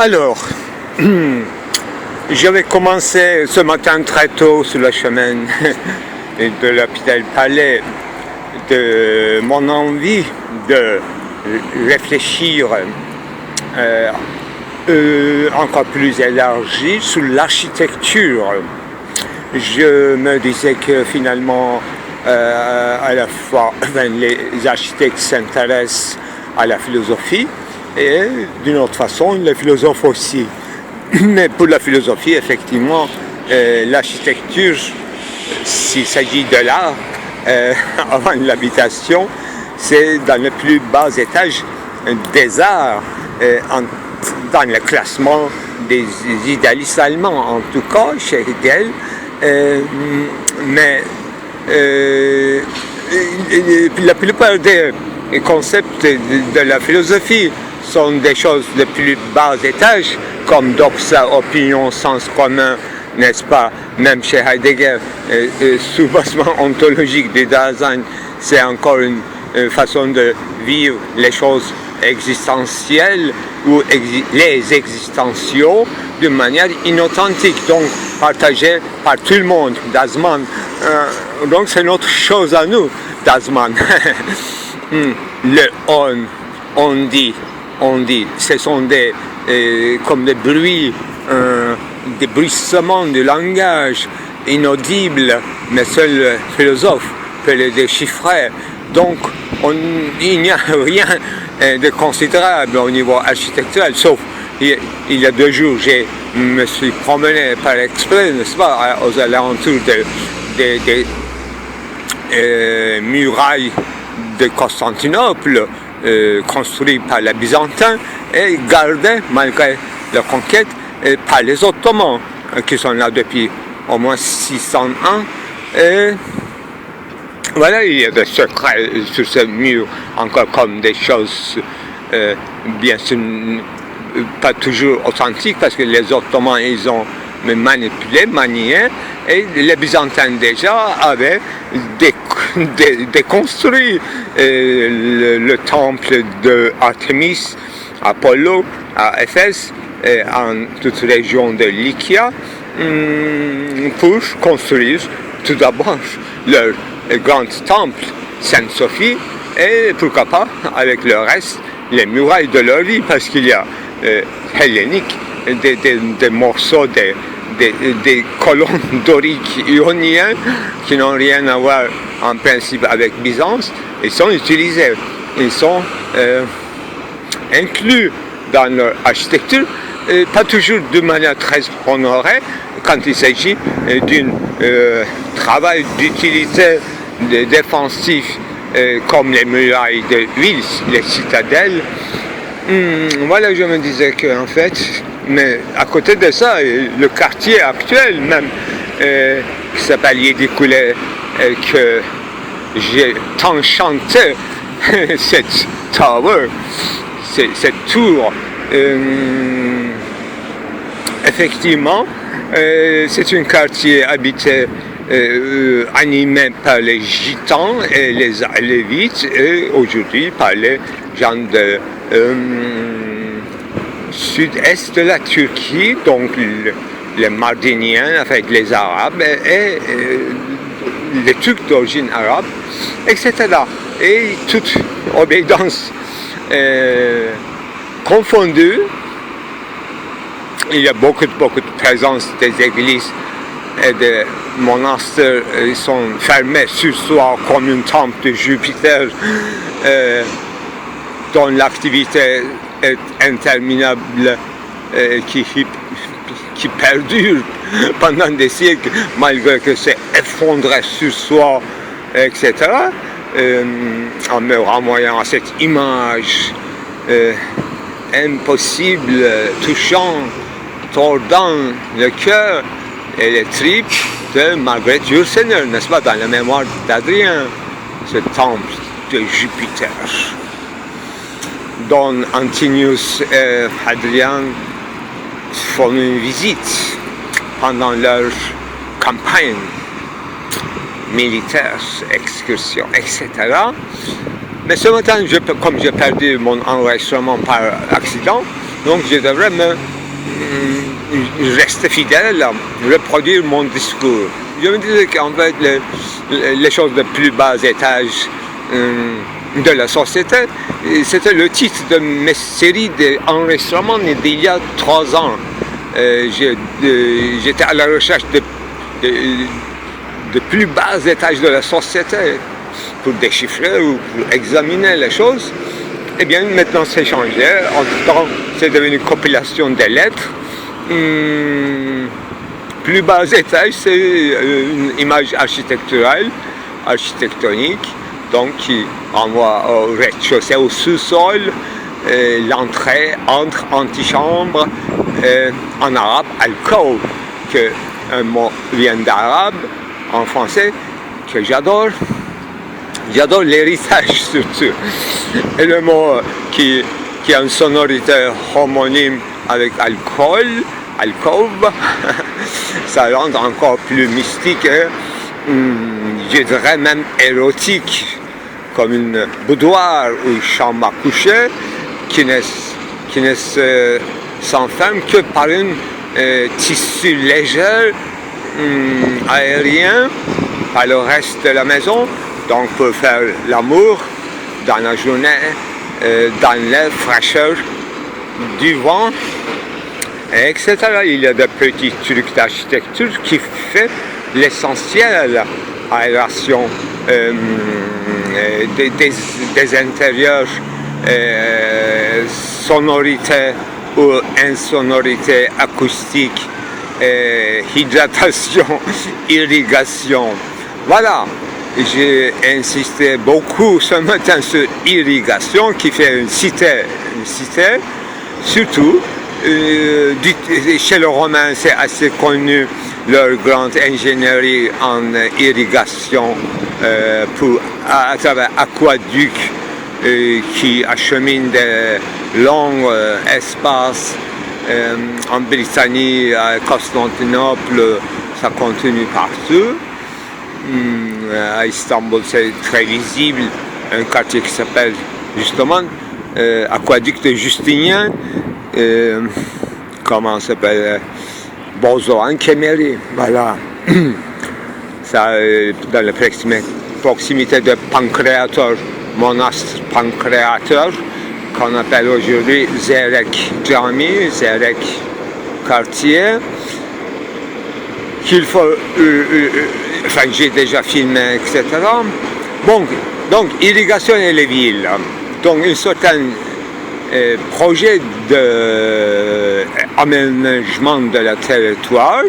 Alors, j'avais commencé ce matin très tôt sur le chemin de l'hôpital Palais de mon envie de réfléchir encore plus élargie sur l'architecture. Je me disais que finalement, à la fois, les architectes s'intéressent à la philosophie et d'une autre façon, les philosophes aussi. Mais pour la philosophie, effectivement, l'architecture, s'il s'agit de l'art, avant l'habitation, c'est dans le plus bas étage des arts, dans le classement des idéalistes allemands, en tout cas chez Hegel. Mais la plupart des concepts de la philosophie sont des choses de plus bas étage, comme doxa, opinion, sens commun, n'est-ce pas? Même chez Heidegger, sous-bassement ontologique du Dasein, c'est encore une façon de vivre les choses existentielles ou les existentiaux d'une manière inauthentique, donc partagée par tout le monde, Dasman. Donc c'est notre chose à nous, Dasman. Le on dit, ce sont comme des bruits, des bruissements de langage inaudibles, mais seul le philosophe peut les déchiffrer. Donc, il n'y a rien de considérable au niveau architectural, sauf il y a 2 jours, je me suis promené par exprès, n'est-ce pas, aux alentours des murailles de Constantinople, construites par les Byzantins et gardées, malgré leur conquête, par les Ottomans, qui sont là depuis au moins 600 ans. Et voilà, il y a des secrets sur ce mur, encore comme des choses, bien sûr, pas toujours authentiques, parce que les Ottomans, ils ont manipulé, manié, et les Byzantins déjà avaient déconstruit le temple d'Artémis, Apollo, à Éphèse, et en toute région de Lycia, pour construire tout d'abord leur grand temple, Sainte-Sophie, et pourquoi pas, avec le reste, les murailles de leur vie, parce qu'il y a helléniques, des morceaux, des colonnes doriques ioniennes qui n'ont rien à voir en principe avec Byzance, ils sont utilisés, ils sont inclus dans leur architecture, pas toujours de manière très honorée, quand il s'agit d'un travail d'utilité défensif comme les murailles de ville, les citadelles. Voilà, je me disais qu'en fait, mais à côté de ça, le quartier actuel même, qui s'appelle Yedikule, que j'ai tant chanté, cette tower, cette tour, effectivement, c'est un quartier habité, animé par les gitans et les Lévites, et aujourd'hui par les gens de sud-est de la Turquie, donc les Mardiniens avec les Arabes et les Turcs d'origine arabe, etc. Et toute obéissance confondue, il y a beaucoup de présence des églises et des monastères, ils sont fermés sur soi comme un temple de Jupiter, dont l'activité est interminable, qui perdure pendant des siècles, malgré que c'est effondré sur soi, etc., en me renvoyant à cette image impossible, touchant, tordant le cœur et les tripes de Margaret Yourcenar, n'est-ce pas, dans la mémoire d'Adrien, ce temple de Jupiter, dont Antinius et Hadrian font une visite pendant leur campagne militaire, excursion, etc. Mais ce matin, comme j'ai perdu mon enregistrement par accident, Donc je devrais rester fidèle, reproduire mon discours. Je me disais qu'en fait, les choses de plus bas étage de la société, c'était le titre de mes séries d'enregistrements d'il y a 3 ans. J'étais à la recherche de plus bas étages de la société pour déchiffrer ou pour examiner les choses. Eh bien, maintenant, c'est changé. Entre-temps, c'est devenu une compilation des lettres. Plus bas étage, c'est une image architectonique, donc qui envoie au rez-de-chaussée, au sous-sol, l'entrée entre antichambre, en arabe, alcôve, que un mot vient d'arabe, en français, que j'adore. J'adore l'héritage surtout. Et le mot qui a une sonorité homonyme avec alcool, alcôve, ça rend encore plus mystique, je dirais même érotique, comme une boudoir ou une chambre à coucher qui ne s'enferme que par un tissu léger, aérien, par le reste de la maison. Donc, pour faire l'amour dans la journée, dans la fraîcheur du vent, etc. Il y a des petits trucs d'architecture qui fait l'essentiel, aération des intérieurs, sonorité ou insonorité acoustique, hydratation, irrigation. Voilà. J'ai insisté beaucoup ce matin sur irrigation qui fait une cité, surtout chez les Romains c'est assez connu leur grande ingénierie en irrigation à travers aqueducs qui acheminent des longs espaces en Britannie, à Constantinople, ça continue partout. À Istanbul, c'est très visible, un quartier qui s'appelle justement Aqueduc de Justinien, comment ça s'appelle, Bozoan Kemeri, voilà. Ça, dans la proximité de Pancréator, monastre Pancréator, qu'on appelle aujourd'hui Zerek Cami, Zerek quartier, qu'il faut, enfin j'ai déjà filmé, etc. Bon, donc irrigation et les villes, donc un certain projet d'aménagement de la territoire,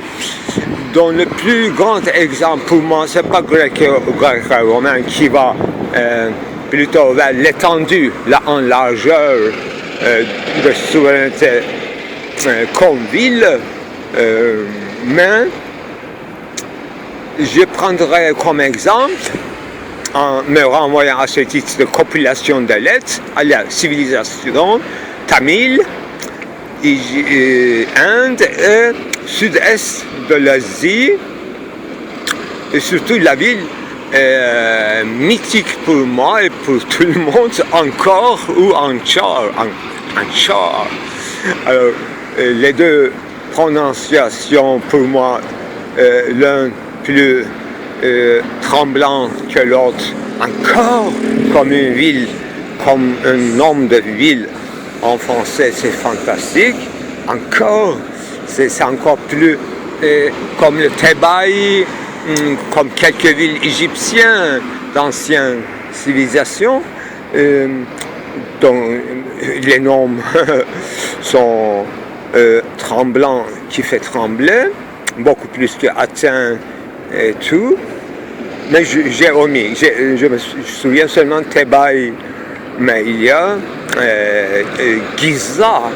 dont le plus grand exemple pour moi, c'est pas grec-romain qui va plutôt vers l'étendue, en largeur de souveraineté comme ville, mais je prendrai comme exemple, en me renvoyant à ce titre de compilation de lettres, à la civilisation tamile, Inde et sud-est de l'Asie, et surtout la ville mythique pour moi et pour tout le monde, Angkor ou Angkor. Alors, les deux prononciations pour moi, l'un plus tremblant que l'autre, encore comme une ville, comme un nom de ville en français, c'est fantastique. Encore, c'est encore plus comme le Thébaï, comme quelques villes égyptiennes d'anciennes civilisations, dont les noms sont tremblants, qui fait trembler, beaucoup plus que Athènes et tout. Mais j'ai omis, je me souviens seulement de Thébaï, mais il y a Giza,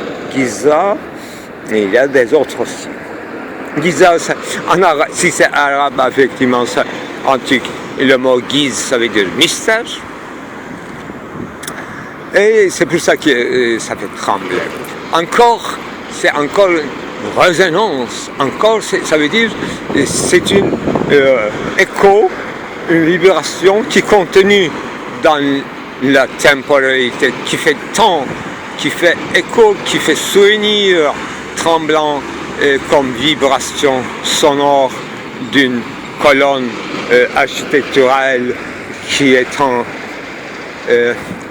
et il y a des autres aussi. Giza, en arabe, si c'est arabe, effectivement, c'est antique. Et le mot Giz, ça veut dire mystère. Et c'est pour ça que ça fait trembler. Encore, c'est encore une résonance. Encore, ça veut dire c'est une écho, une vibration qui est contenue dans la temporalité, qui fait tant qui fait écho, qui fait souvenir tremblant comme vibration sonore d'une colonne architecturale qui est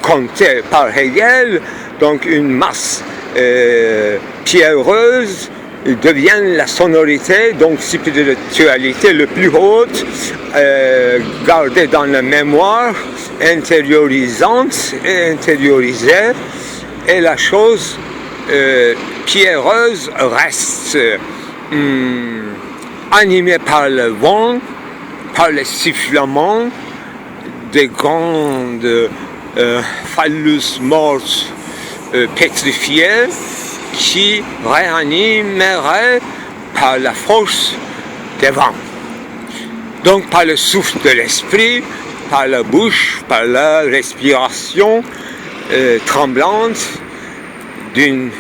comptée par Hegel, donc une masse pierreuse devient la sonorité, donc spiritualité le plus haute, gardée dans la mémoire, intériorisante et intériorisée, et la chose pierreuse reste animée par le vent, par les sifflements des grandes phallus mortes pétrifiées qui réanimeraient par la force des vents. Donc par le souffle de l'esprit, par la bouche, par la respiration tremblante d'un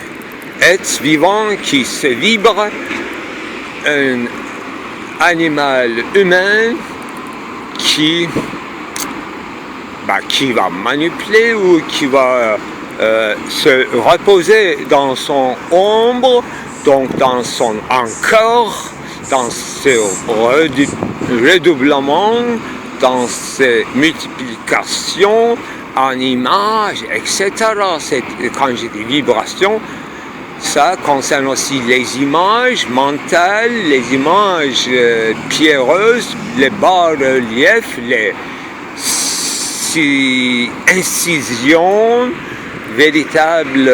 être vivant qui se vibre, un animal humain qui va manipuler ou qui va se reposer dans son ombre, donc dans son encore, dans ses redoublements, dans ses multiplications en images, etc. Quand j'ai des vibrations, ça concerne aussi les images mentales, les images pierreuses, les bas-reliefs, les incisions véritables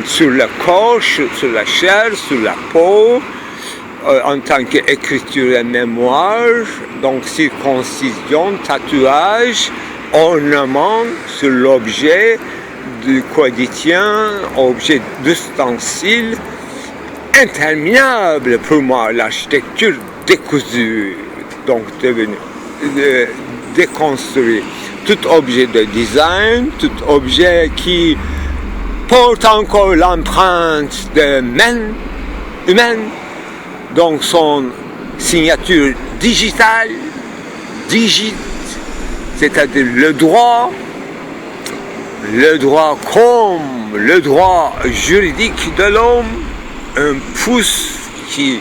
sur le corps, sur la chair, sur la peau, en tant qu'écriture et mémoire, donc circoncision, tatouage, ornement sur l'objet du quotidien, objet d'ustensile, interminable pour moi, l'architecture décousue, donc déconstruit. Tout objet de design, tout objet qui porte encore l'empreinte de humaine, donc son signature digitale, c'est-à-dire le droit comme le droit juridique de l'homme, un pouce qui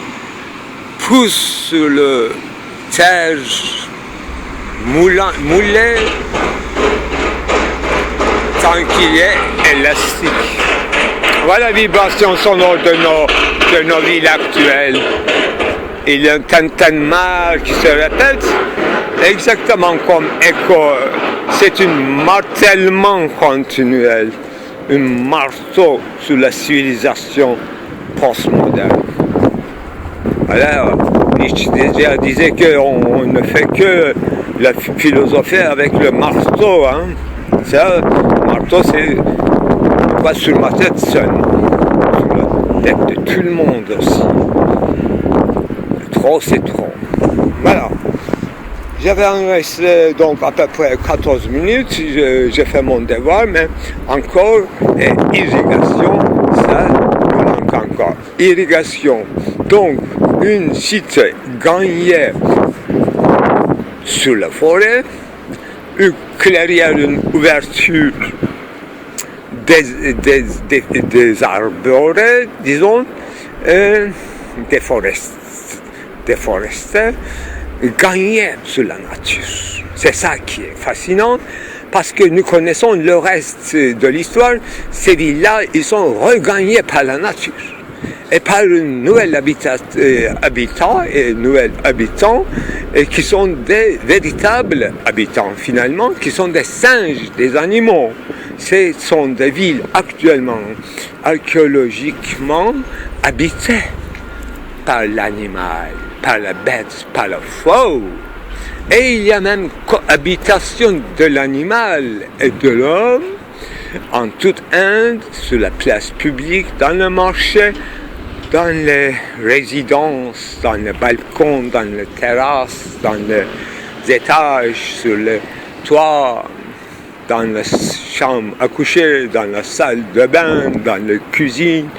pousse sur le terre moulé tant qu'il est élastique. Voilà la vibration sonore de nos villes actuelles. Il y a un tintanement qui se répète exactement comme écho. C'est un martèlement continuel, un marteau sur la civilisation postmoderne. Alors, Nietzsche déjà disait qu'on ne fait que la philosophie avec le marteau. Hein. Ça, le marteau, c'est pas sur ma tête seulement, sur la tête de tout le monde aussi. Trop, c'est trop. Voilà. J'avais enregistré donc à peu près 14 minutes, j'ai fait mon devoir, mais encore, irrigation, ça manque encore. Irrigation, donc une site gagnée sur la forêt, une clairière, une ouverture des arbres, disons, déforestés, gagner sur la nature. C'est ça qui est fascinant, parce que nous connaissons le reste de l'histoire. Ces villes-là, ils sont regagnés par la nature et par une nouvelle habitat et nouveaux habitants qui sont des véritables habitants finalement, qui sont des singes, des animaux. Ce sont des villes actuellement archéologiquement habitées par l'animal, par la bête, par la faune. Et il y a même cohabitation de l'animal et de l'homme en toute Inde, sur la place publique, dans le marché, dans les résidences, dans les balcons, dans les terrasses, dans les étages, sur le toit, dans la chambre à coucher, dans la salle de bain, dans la cuisine,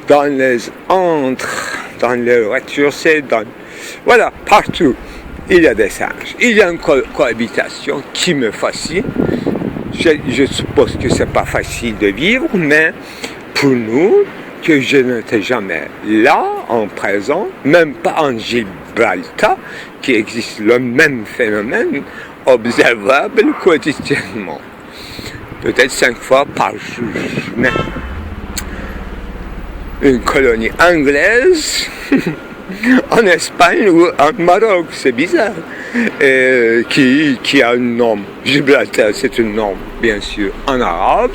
dans les antres, dans les rez-de-chaussée, voilà, partout, il y a des singes. Il y a une cohabitation qui me fascine. je suppose que c'est pas facile de vivre, mais pour nous, que je n'étais jamais là, en présent, même pas en Gibraltar, qui existe le même phénomène, observable quotidiennement. Peut-être 5 fois par jour. Mais une colonie anglaise en Espagne ou en Maroc, c'est bizarre, qui a un nom. Gibraltar, c'est un nom, bien sûr, en arabe.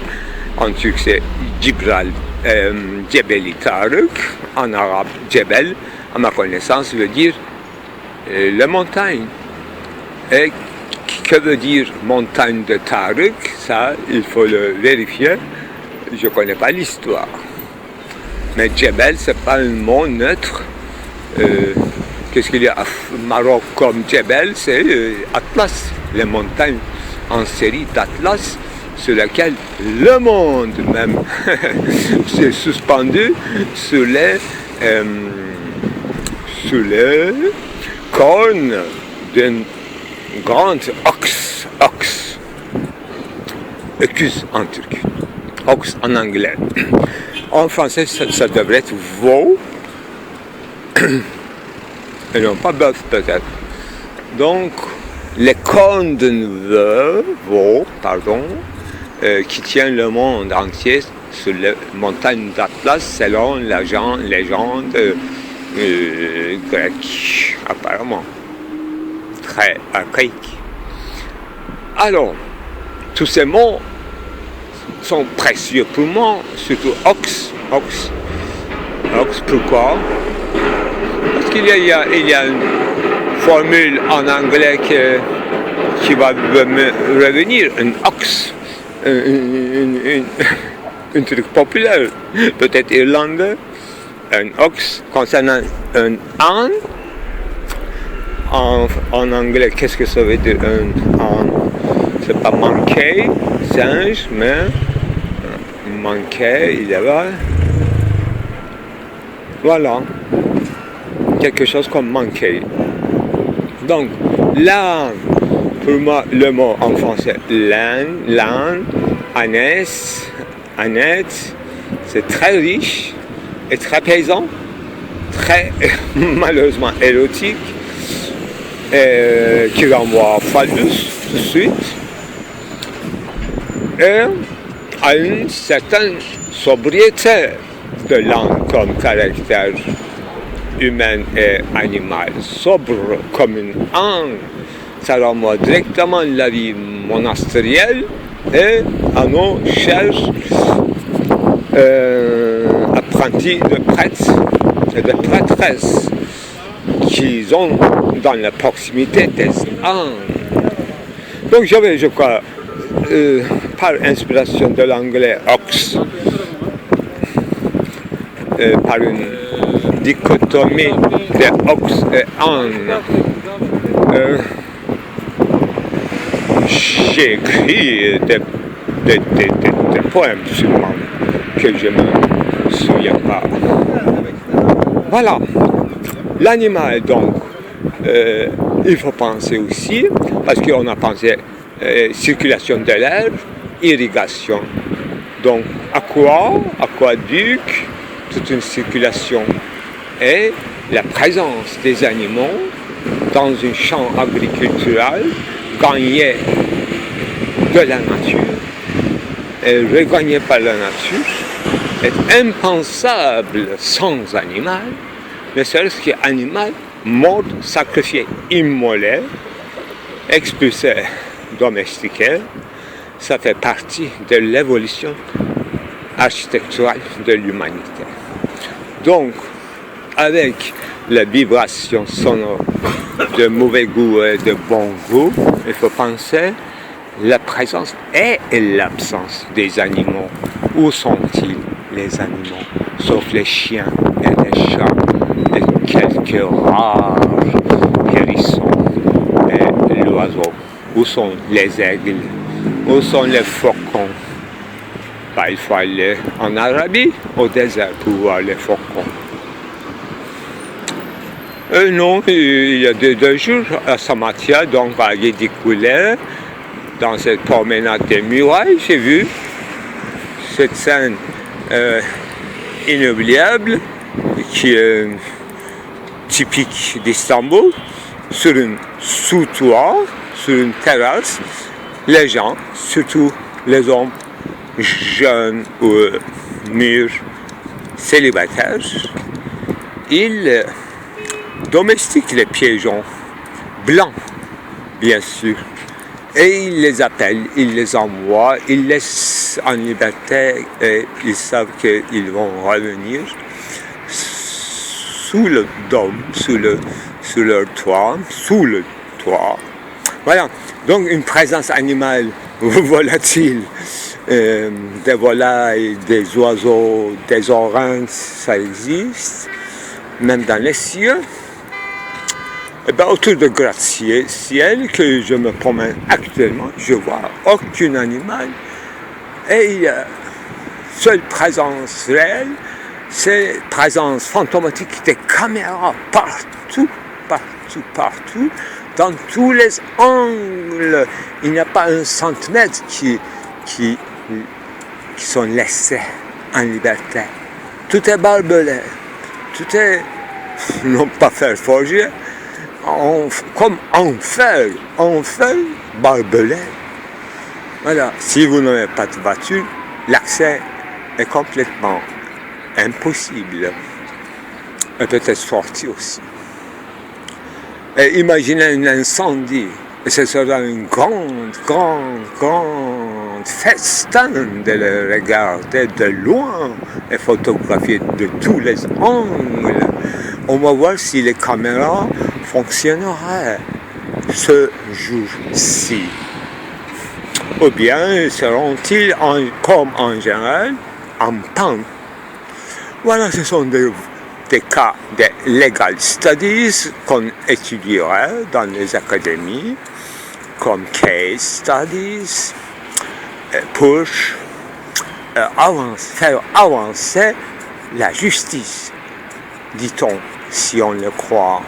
En turc, c'est Jebel-i Tarık. En arabe, Jebel, à ma connaissance, veut dire la montagne. Et que veut dire montagne de Tarık? Ça, il faut le vérifier. Je ne connais pas l'histoire. Mais Jebel, ce n'est pas un mot neutre. Qu'est-ce qu'il y a à Maroc comme Jebel? C'est Atlas, les montagnes en série d'Atlas, sur laquelle le monde même s'est suspendu sur les cornes d'une grande ox, écus en turc, ox en anglais. En français, ça devrait être veau, et non pas bœuf peut-être. Donc, les cornes d'un veau, qui tient le monde entier sur les montagnes d'Atlas selon la légende grecque, apparemment. Très archaïque. Alors, tous ces mots sont précieux pour moi, surtout ox, pourquoi? Parce qu'il y a une formule en anglais qui va me revenir, un ox, un truc populaire, peut-être irlandais, un ox concernant un âne. En anglais, qu'est-ce que ça veut dire un âne? C'est pas monkey, singe, mais monkey, il y avait. Voilà, quelque chose comme monkey. Donc, l'âne, pour moi, le mot en français, l'âne, ânesse, c'est très riche et très paysan, très malheureusement érotique, qui renvoie à phallus tout de suite, et à une certaine sobriété de l'âne comme caractère humain et animal, sobre comme une âne. Ça renvoie directement à la vie monastérielle et à nos chers apprentis de prêtres et de prêtresses qui sont dans la proximité des ânes. Donc j'avais, je crois, par inspiration de l'anglais ox, par une dichotomie de ox et âne, j'ai écrit des poèmes sûrement que je ne me souviens pas. Voilà. L'animal, donc, il faut penser aussi, parce qu'on a pensé circulation de l'air, irrigation. Donc, aquaduc, toute une circulation et la présence des animaux dans un champ agricultural gagné de la nature et regagné par la nature est impensable sans animal, ne serait-ce qu'animal mort, sacrifié, immolé, expulsé, domestiqué. Ça fait partie de l'évolution architecturale de l'humanité. Donc, avec la vibration sonore de mauvais goût et de bon goût, il faut penser la présence et l'absence des animaux. Où sont-ils les animaux? Sauf les chiens et les chats et quelques rares hérissons et l'oiseau. Où sont les aigles? Où sont les faucons? Il faut aller en Arabie, au désert, pour voir les faucons. Non, il y a 2 jours à Samatia, donc à Yedikule, dans cette promenade des murailles, j'ai vu cette scène inoubliable qui est typique d'Istanbul, sur un sous-toit, sur une terrasse, les gens, surtout les hommes jeunes ou mûrs, célibataires, ils domestiquent les pigeons blancs, bien sûr, et ils les appellent, ils les envoient, ils laissent en liberté et ils savent qu'ils vont revenir sous le dôme, sous leur toit, sous le toit. Voilà, donc une présence animale volatile, des volailles, des oiseaux, des orangs, ça existe, même dans les cieux. Et bien, autour de gratte-ciel que je me promène actuellement, je vois aucun animal. Et seule présence réelle, c'est présence fantomatique des caméras partout, dans tous les angles. Il n'y a pas un centimètre qui sont laissés en liberté. Tout est barbelé, tout est, non pas fer forgé, comme en fer barbelé. Voilà, si vous n'avez pas de voiture, l'accès est complètement impossible. Et peut-être sorti aussi. Et imaginez un incendie, et ce sera une grande festin de le regarder de loin et photographier de tous les angles. On va voir si les caméras fonctionneraient ce jour-ci. Ou bien seront-ils, comme en général, en panne. Voilà, ce sont des cas de legal studies qu'on étudierait dans les académies, comme case studies, pour faire avancer la justice, dit-on, si on le croit.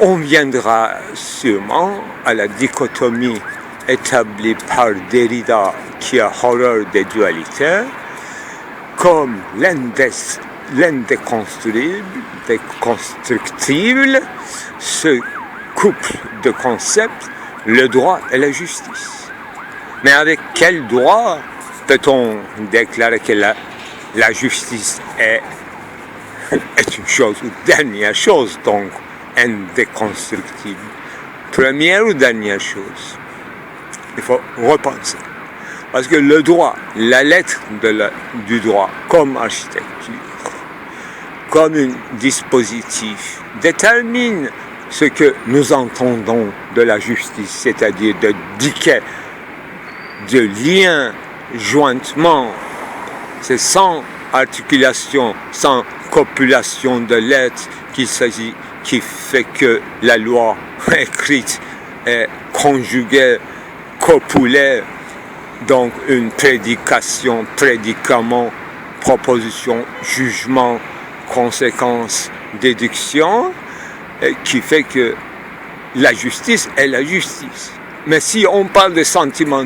On viendra sûrement à la dichotomie établie par Derrida qui a horreur des dualités, comme l'indéconstructible, ce couple de concepts, le droit et la justice. Mais avec quel droit peut-on déclarer que la justice est une chose ou dernière chose, donc indéconstructible? Première ou dernière chose? Il faut repenser. Parce que le droit, la lettre du droit, comme architecture, comme un dispositif, détermine ce que nous entendons de la justice, c'est-à-dire de diquet, de lien, jointement. C'est sans articulation, sans copulation de lettres qu'il s'agit, qui fait que la loi écrite est conjuguée, copulée. Donc une prédication, prédicament, proposition, jugement, conséquence, déduction, qui fait que la justice est la justice. Mais si on parle de sentiment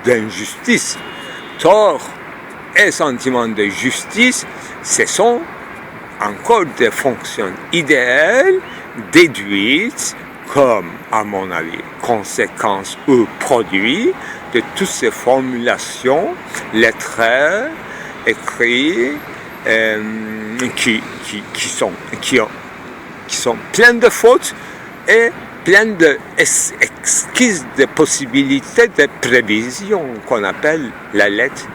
d'injustice, tort et sentiment de justice, ce sont encore des fonctions idéales déduites comme, à mon avis, conséquence ou produit de toutes ces formulations lettrées, écrites, qui sont pleines de fautes et pleines d'esquisses de possibilités de prévision qu'on appelle la lettre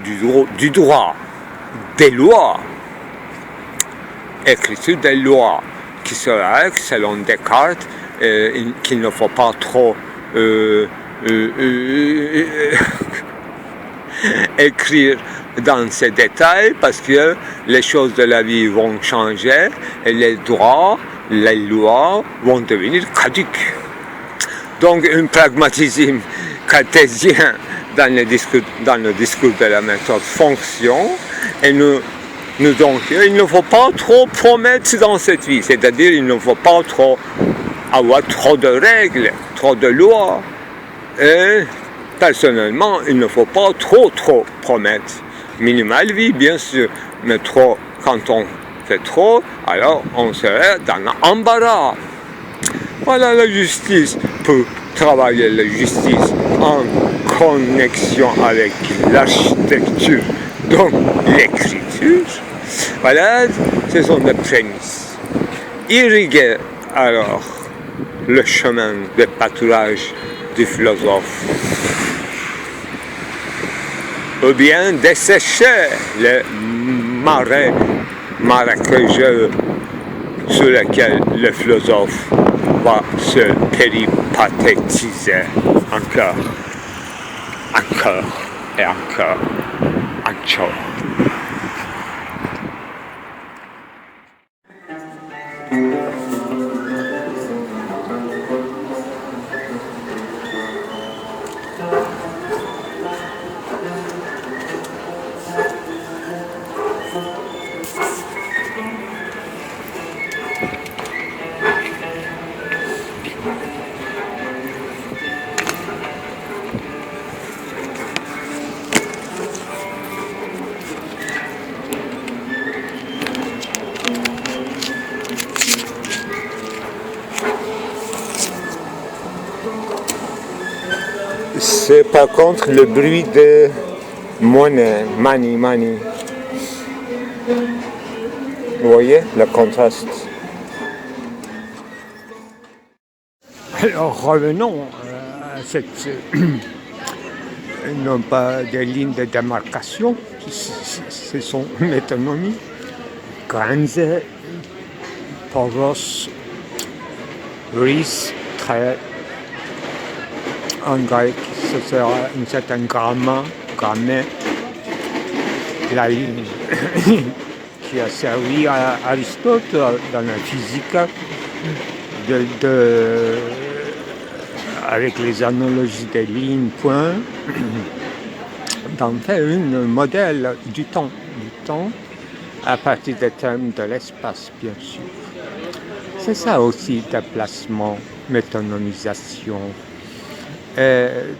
du droit, des lois, écriture des lois, qui serait, selon Descartes, qu'il ne faut pas trop écrire dans ces détails parce que les choses de la vie vont changer et les droits, les lois vont devenir caduques. Donc un pragmatisme cartésien dans le discours de la méthode fonction et donc il ne faut pas trop promettre dans cette vie, c'est-à-dire il ne faut pas trop avoir trop de règles, trop de lois. Et personnellement, il ne faut pas trop promettre. Minimal vie, bien sûr, mais trop, quand on fait trop, alors on serait dans l'embarras. Voilà la justice. Pour travailler la justice en connexion avec l'architecture, donc l'écriture, voilà, ce sont les prémices. Irriguer alors le chemin de pâturage du philosophe, ou bien dessécher les marais marécageux sur lesquels le philosophe va se péripathétiser encore et encore. C'est par contre le bruit de monnaie, money. Vous voyez le contraste. Alors revenons à cette, non pas des lignes de démarcation, ce sont métonymies, grenze, poros, ris, trait. En grec, ce sera un certain grammée, la ligne qui a servi à Aristote dans la physique avec les analogies des lignes, points, d'en faire un modèle du temps à partir des termes de l'espace, bien sûr. C'est ça aussi, déplacement, métonymisation.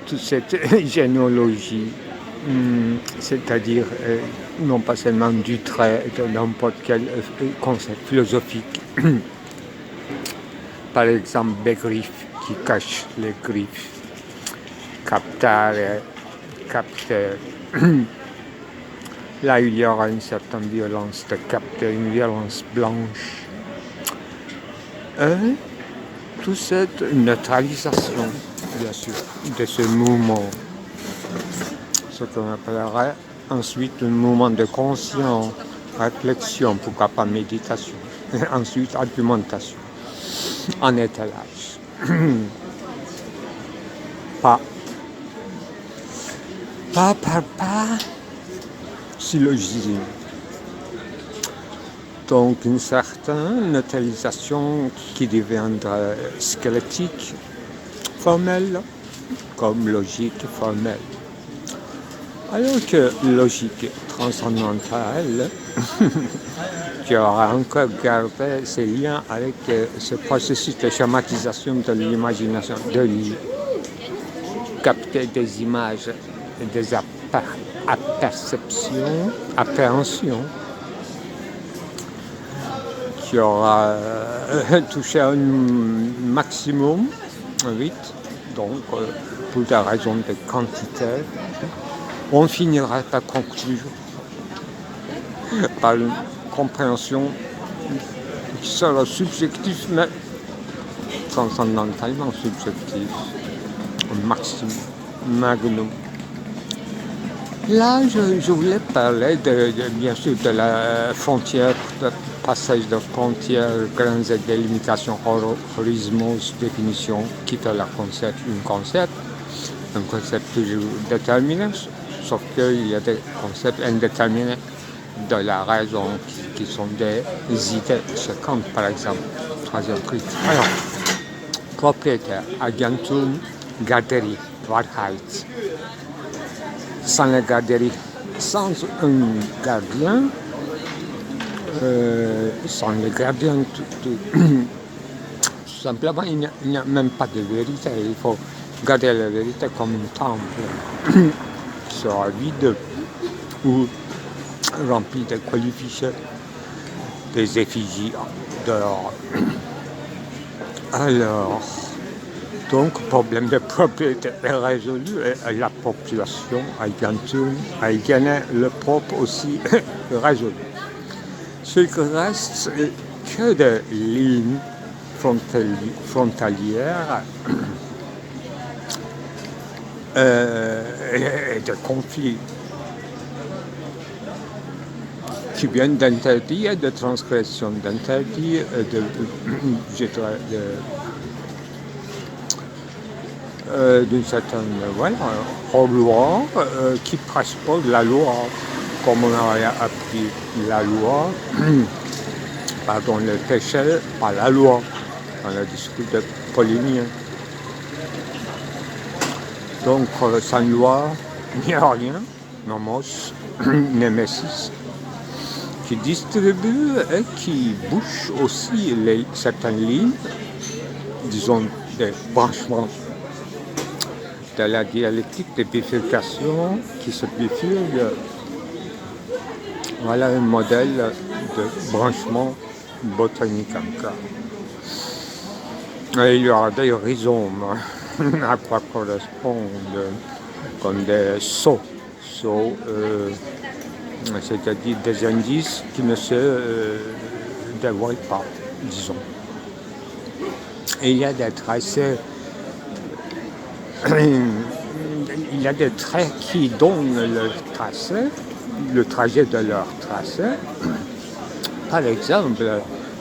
Toute cette généalogie, c'est-à-dire non pas seulement du trait de n'importe quel concept philosophique, par exemple begriff qui cache les griffes, captare, capteur. Là il y aura une certaine violence de capter, une violence blanche. Toute cette neutralisation, bien sûr, de ce mouvement, ce qu'on appellerait ensuite un mouvement de conscience, réflexion, pourquoi pas méditation, et ensuite argumentation, en étalage. Pas par pas, syllogisme. Donc une certaine neutralisation qui deviendra squelettique, formelle, comme logique formelle. Alors que logique transcendantale, qui aura encore gardé ses liens avec ce processus de schématisation de l'imagination, de capter des images et des appréhensions, qui aura touché un maximum, 8, donc pour des raisons de quantité, on finira par conclure par une compréhension qui sera subjective, mais transcendamentalement subjective, un maximum, magnum. Là, je voulais parler bien sûr de la frontière, de passage de frontières, grandes délimitations, horizons, définition, quitte un concept toujours déterminé, sauf qu'il y a des concepts indéterminés de la raison qui sont des idées. Chez Kant, par exemple, troisième critique. Alors, propriétaire, agentum, garderie, Wahrheit. Sans la garderie, sans un gardien, sans le gardien, simplement, il n'y a même pas de vérité. Il faut garder la vérité comme un temple qui sera vide ou rempli de colifichets, des effigies dehors. Alors, donc, le problème de propriété est résolu et la population à Gantoum, à Ghana, le propre aussi résolu. Ce qui reste, c'est que des lignes frontalières et de conflits qui viennent d'interdits et de transgressions d'interdits, d'une certaine loi qui transpose la loi, comme on a appris la loi, pardon, le péché par la loi, dans le discours de Paulinien. Donc, sans loi, il n'y a rien, nomos, némésis, qui distribue et qui bouche aussi certaines lignes, disons des branchements de la dialectique de bifurcation qui se bifurque. Voilà un modèle de branchement botanique encore. Et il y aura des rhizomes à quoi correspondent comme des sauts, c'est-à-dire des indices qui ne se dévoilent pas, disons. Et il y a des tracés, il y a des traits qui donnent le trajet de leur tracé. Par exemple,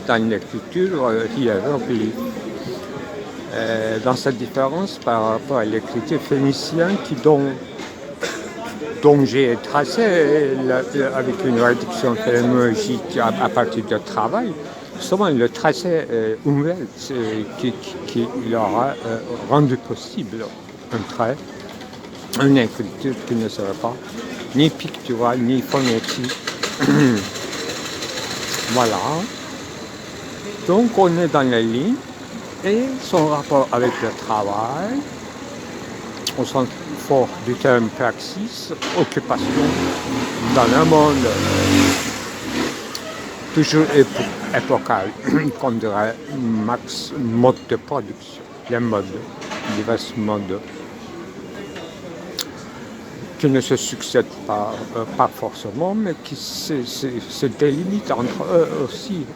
dans l'écriture hiéroglyphique, dans cette différence par rapport à l'écriture phénicienne dont j'ai tracé avec une réduction phénoménologique à partir de travail, justement le tracé Umwelt qui leur a rendu possible un trait, une écriture qui ne serait pas ni picturale ni phonétique. Voilà. Donc on est dans les lignes et son rapport avec le travail, au sens fort du terme praxis, occupation dans un monde toujours épocal, qu'on dirait max mode de production, les modes, divers modes qui ne se succèdent pas forcément, mais qui se délimitent entre eux aussi,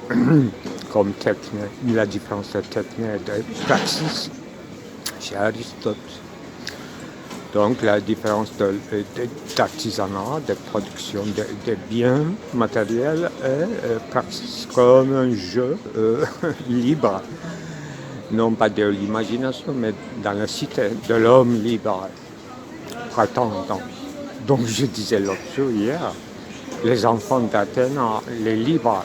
comme la différence de techné et de praxis chez Aristote. Donc la différence d'artisanat, de production de biens matériels et praxis comme un jeu libre, non pas de l'imagination, mais dans la cité de l'homme libre. Donc je disais l'autre jour hier, les enfants d'Athènes, les libres,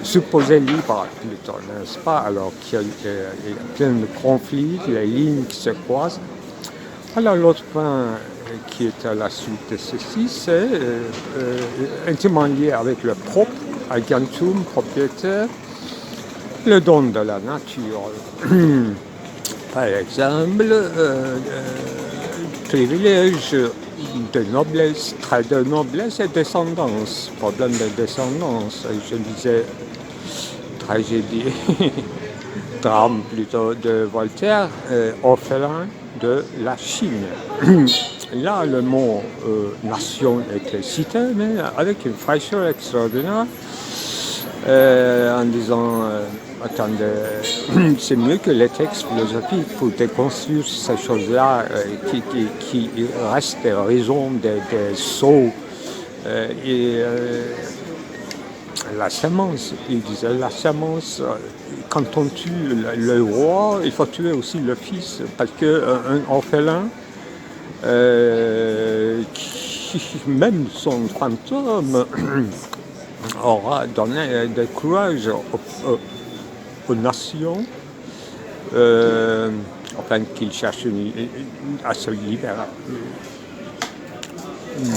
supposés libres plutôt, n'est-ce pas? Alors qu'il y a plein de conflits, les lignes qui se croisent. Alors l'autre point qui est à la suite de ceci, c'est intimement lié avec le propre, agentum, propriétaire, le don de la nature. Par exemple, privilège de noblesse, trait de noblesse et descendance, problème de descendance. Je disais tragédie, drame plutôt de Voltaire, orphelin de la Chine. Là, le mot nation était cité, mais avec une fraîcheur extraordinaire, en disant attendez, c'est mieux que les textes philosophiques pour déconstruire ces choses-là qui restent des raisons, des sots. La sémence, il disait, la sémence, quand on tue le roi, il faut tuer aussi le fils, parce qu'un orphelin, qui, même son fantôme, aura donné du courage aux nations, enfin qu'il cherche à se libérer.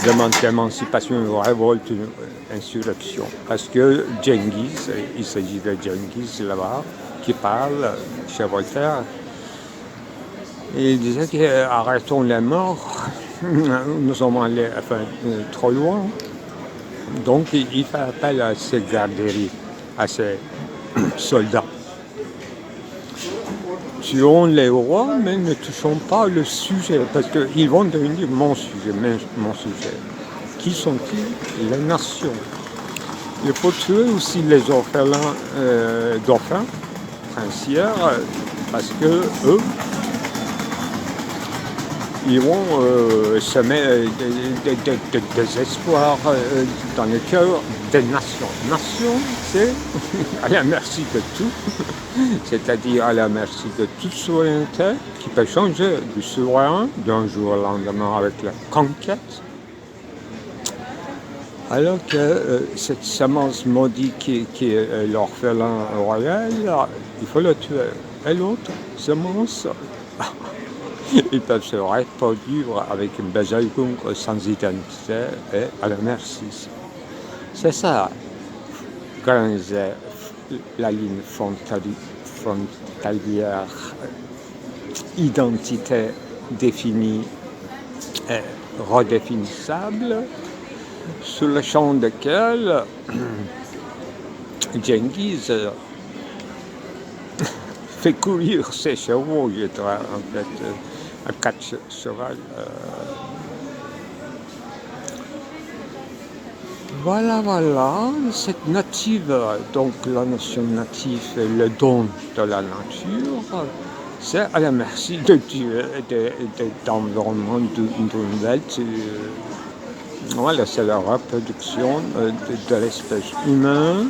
demande d'émancipation, une révolte, une insurrection. Parce que Genghis, il s'agit de Genghis là-bas, qui parle chez Voltaire. Et il disait arrêtons les morts, nous sommes allés trop loin. Donc il fait appel à ces garderies, à ces soldats. Tuons les rois, mais ne touchons pas le sujet, parce qu'ils vont devenir mon sujet. Qui sont-ils? Les nations. Il faut tuer aussi les orphelins dauphins, princières, parce que eux, ils vont semer des espoirs dans le cœur des nations. Nation, c'est à la merci de tout, c'est-à-dire à la merci de toute souveraineté qui peut changer du souverain d'un jour au lendemain avec la conquête. Alors que cette semence maudite qui est l'orphelin royal, il faut le tuer. Et l'autre semence, ils peuvent se reproduire avec une Besagung sans identité et à la merci. C'est ça, la ligne frontalière, identité définie et redéfinissable, sous le champ desquels Genghis fait courir ses chevaux, je dirais, en fait, à 4 cheval. Voilà, cette native, donc la notion native, le don de la nature, c'est à la merci de Dieu et d'environnement d'une welt. Voilà, c'est la reproduction de l'espèce humaine,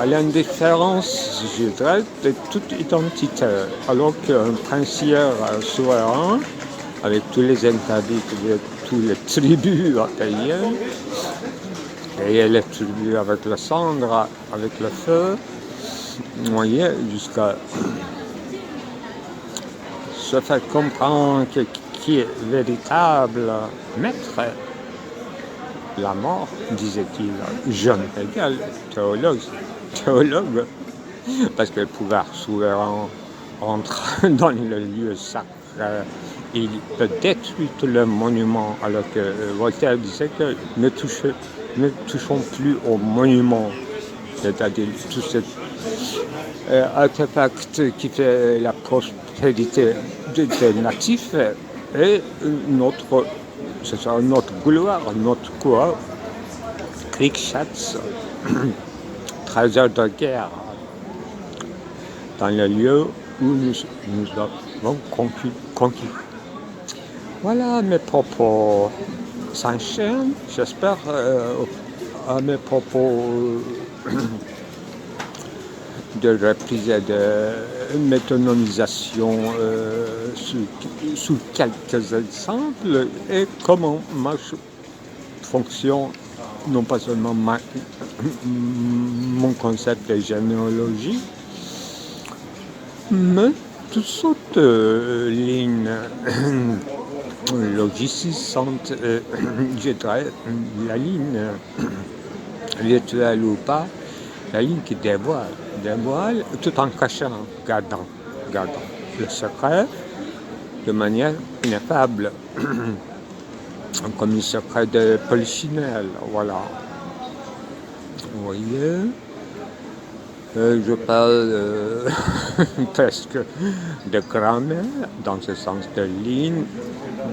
à l'indifférence, je dirais, de toute identité. Alors qu'un princière souverain, avec tous les interdits de toutes les tribus italiennes, et les tribus avec la cendre, avec le feu, vous voyez, jusqu'à se faire comprendre qui est véritable maître. La mort, disait-il, Jean Hegel, théologue, parce que le pouvoir souverain entre dans le lieu sacré, il peut détruire tout le monument, alors que Voltaire disait que ne touchons plus au monument, c'est-à-dire tout cet artefact qui fait la prospérité des natifs et ce sera notre gloire, notre quoi, Kriegsschatz, trésor de guerre, dans le lieu où nous avons conquis. Voilà, mes propos s'enchaînent, j'espère, à mes propos de reprise et de méthonomisation sous quelques exemples et comment fonctionne non pas seulement mon concept de généalogie, mais toutes sortes de lignes logicissantes, je dirais, la ligne virtuelle ou pas, la ligne qui dévoile tout en cachant, gardant le secret de manière ineffable, comme le secret de Polichinelle, voilà. Vous voyez, je parle presque de grammaire, dans ce sens de ligne,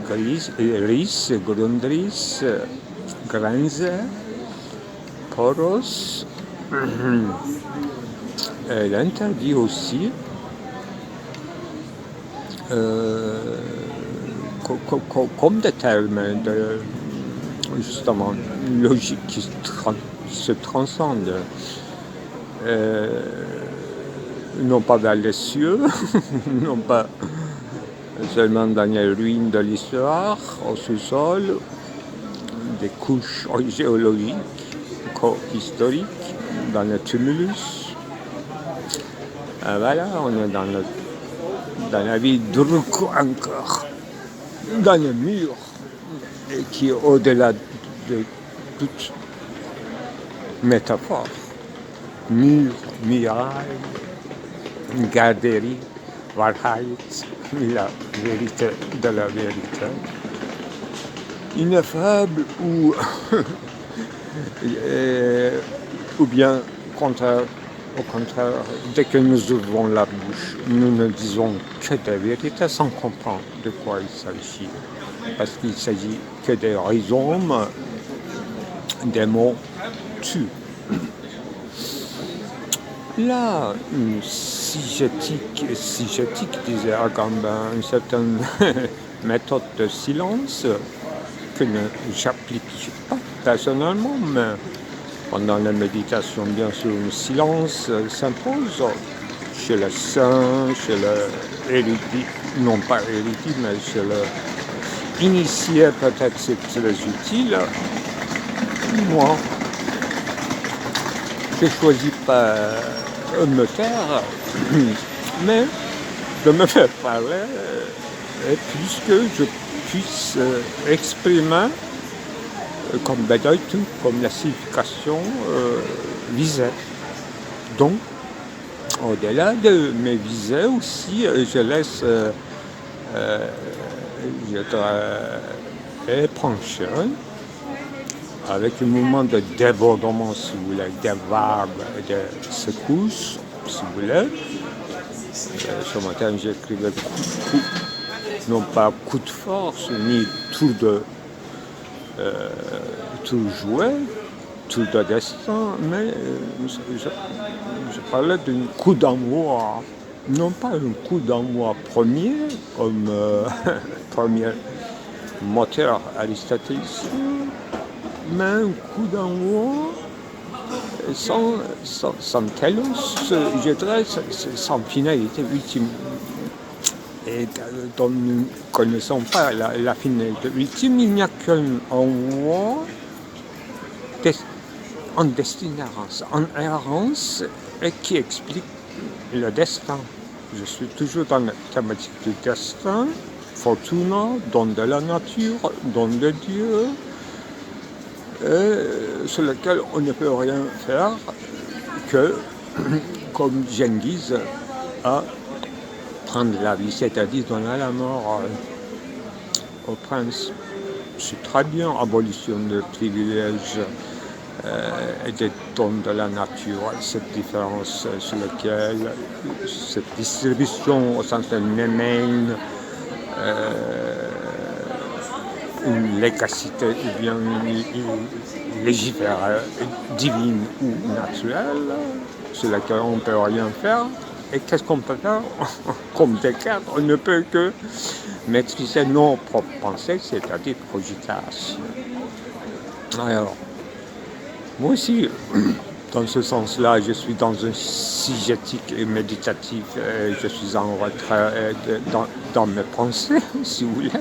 ris, grundris, grenze, poros. Elle interdit aussi comme des termes justement logiques qui se transcendent, non pas vers les cieux, non pas seulement dans les ruines de l'histoire, au sous-sol, des couches géologiques, historiques, dans le tumulus. Voilà, on est dans la ville d'Uruk encore, dans le mur qui est au-delà de toute métaphore. Mur, muraille, garderie, Wahrheit, la vérité de la vérité. Ineffable ou bien au contraire, dès que nous ouvrons la bouche, nous ne disons que des vérités sans comprendre de quoi il s'agit. Parce qu'il ne s'agit que des rhizomes, des mots tuent. Là, sigétique, disait Agamben, une certaine méthode de silence que j'applique pas personnellement, mais pendant la méditation, bien sûr, le silence s'impose chez les saints, chez les érudits, non pas érudits, mais chez les initiés, peut-être c'est très utile. Moi, je ne choisis pas me taire, mais de me faire parler, puisque je puisse exprimer comme bedeutung, comme la signification visée. Donc, au-delà de mes visées aussi, je laisse épancher avec un mouvement de débordement, si vous voulez, des vagues, des secousses, si vous voulez. Ce matin, j'écrivais coup, non pas coup de force, ni tout jouet, tout de destin, mais je parlais d'un coup d'amour, non pas un coup d'amour premier, comme premier moteur aristotélicien, mais un coup d'amour sans telos, je dirais, sans finalité ultime. Et dont nous ne connaissons pas la finalité ultime, il n'y a qu'un moi en destinérance, en errance, et qui explique le destin. Je suis toujours dans la thématique du destin, fortuna, don de la nature, don de Dieu, sur lequel on ne peut rien faire que, comme Genghis a prendre la vie, c'est-à-dire donner la mort au prince. C'est très bien, abolition de privilèges et des dons de la nature, cette différence sur laquelle cette distribution au sens de Nemein, une légacité ou bien une légifération divine ou naturelle, sur laquelle on ne peut rien faire. Et qu'est-ce qu'on peut faire? Comme Descartes, on ne peut que maîtriser nos propres pensées, c'est-à-dire cogitation. Alors, moi aussi, dans ce sens-là, je suis dans un sigétique et méditatif, je suis en retrait dans mes pensées, si vous voulez,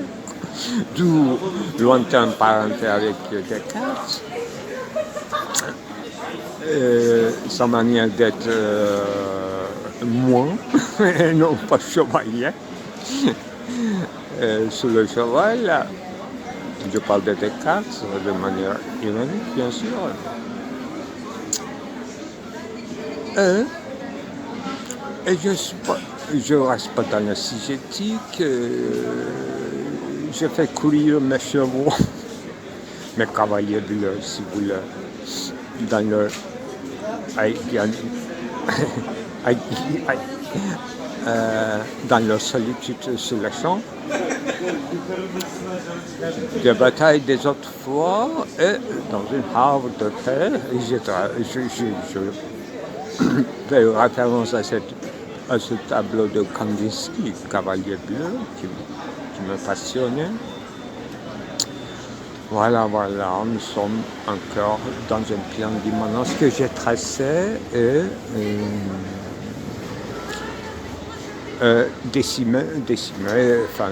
d'où lointain parenté avec Descartes, sa manière d'être moi, et non pas chevalier. Sur le cheval, je parle de Descartes de manière ironique, bien sûr. Et je ne reste pas dans la sigétique, je fais courir mes chevaux, mes cavaliers bleus, si vous voulez, dans le dans leur solitude sur les champs, des batailles des autres fois, et dans une havre de paix, je fais référence à ce tableau de Kandinsky, Cavalier bleu, qui me passionnait. Voilà, nous sommes encore dans un plan d'immanence que j'ai tracé et décimé, enfin,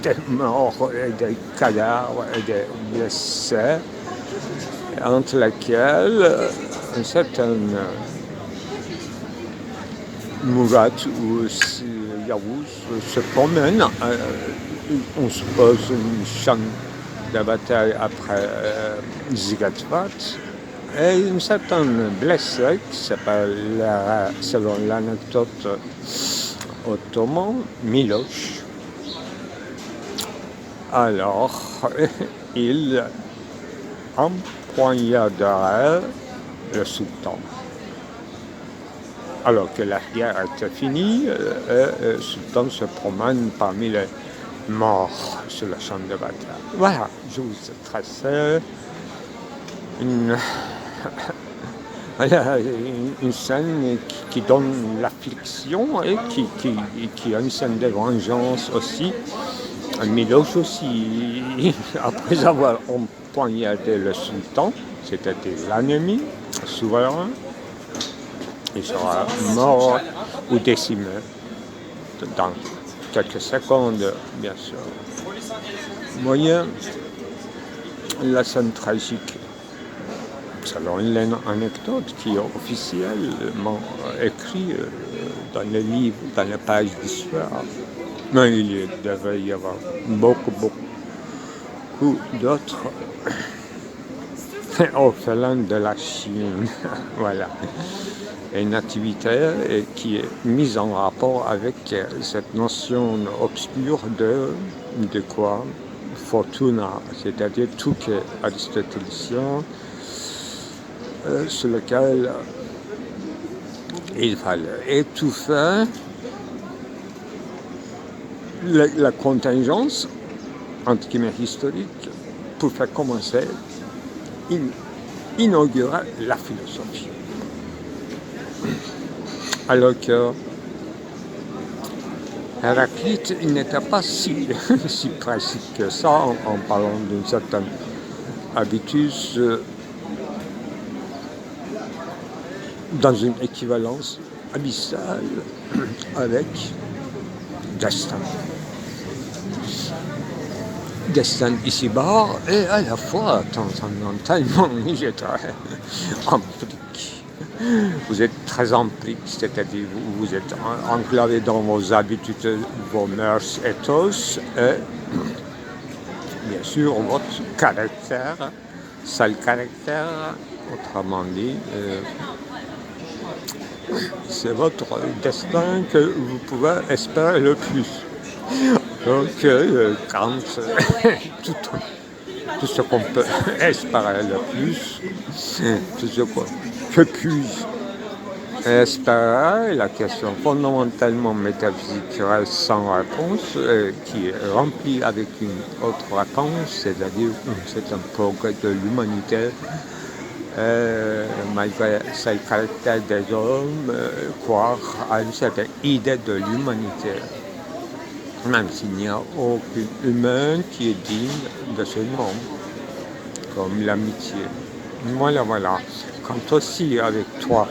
des morts et des cadavres et des blessés, entre lesquels un certain Murat ou Yavuz se promène on suppose une champ de bataille après Zigatvat, et une certaine blessée qui s'appelle, selon l'anecdote ottoman, Miloš. Alors, il empoignarderait le sultan. Alors que la guerre était finie, le sultan se promène parmi les morts sur le champ de bataille. Voilà, je vous ai tracé une scène qui donne l'affliction et qui a une scène de vengeance aussi. Miloš aussi, après avoir empoignardé le sultan, c'était l'ennemi souverain, il sera mort ou décimé dans quelques secondes, bien sûr. Vous voyez, la scène tragique, selon une anecdote qui est officiellement écrite dans les livres, dans les pages d'histoire. Mais il devait y avoir beaucoup d'autres orphelins de la Chine. Voilà. Une activité qui est mise en rapport avec cette notion obscure de quoi? Fortuna, c'est-à-dire tout qui est aristotélicien, sur lequel il fallait étouffer la contingence, entre guillemets, historique, pour faire commencer, inaugurer la philosophie. Alors que Héraclite, il n'était pas si pratique que ça en parlant d'une certaine habitude dans une équivalence abyssale avec Destin. Destin ici-bas et à la fois tellement impliqué. Vous êtes très impliqué, c'est-à-dire vous êtes enclavé dans vos habitudes, vos mœurs ethos et bien sûr votre caractère, seul caractère, autrement dit, c'est votre destin que vous pouvez espérer le plus. Donc, quand tout ce qu'on peut espérer le plus, tout ce que puis-je espérer, la question fondamentalement métaphysique reste sans réponse, qui est remplie avec une autre réponse, c'est-à-dire c'est un progrès de l'humanité. Malgré ce caractère des hommes, croire à une certaine idée de l'humanité, même s'il n'y a aucun humain qui est digne de ce nom, comme l'amitié. Voilà. Quant aussi avec toi,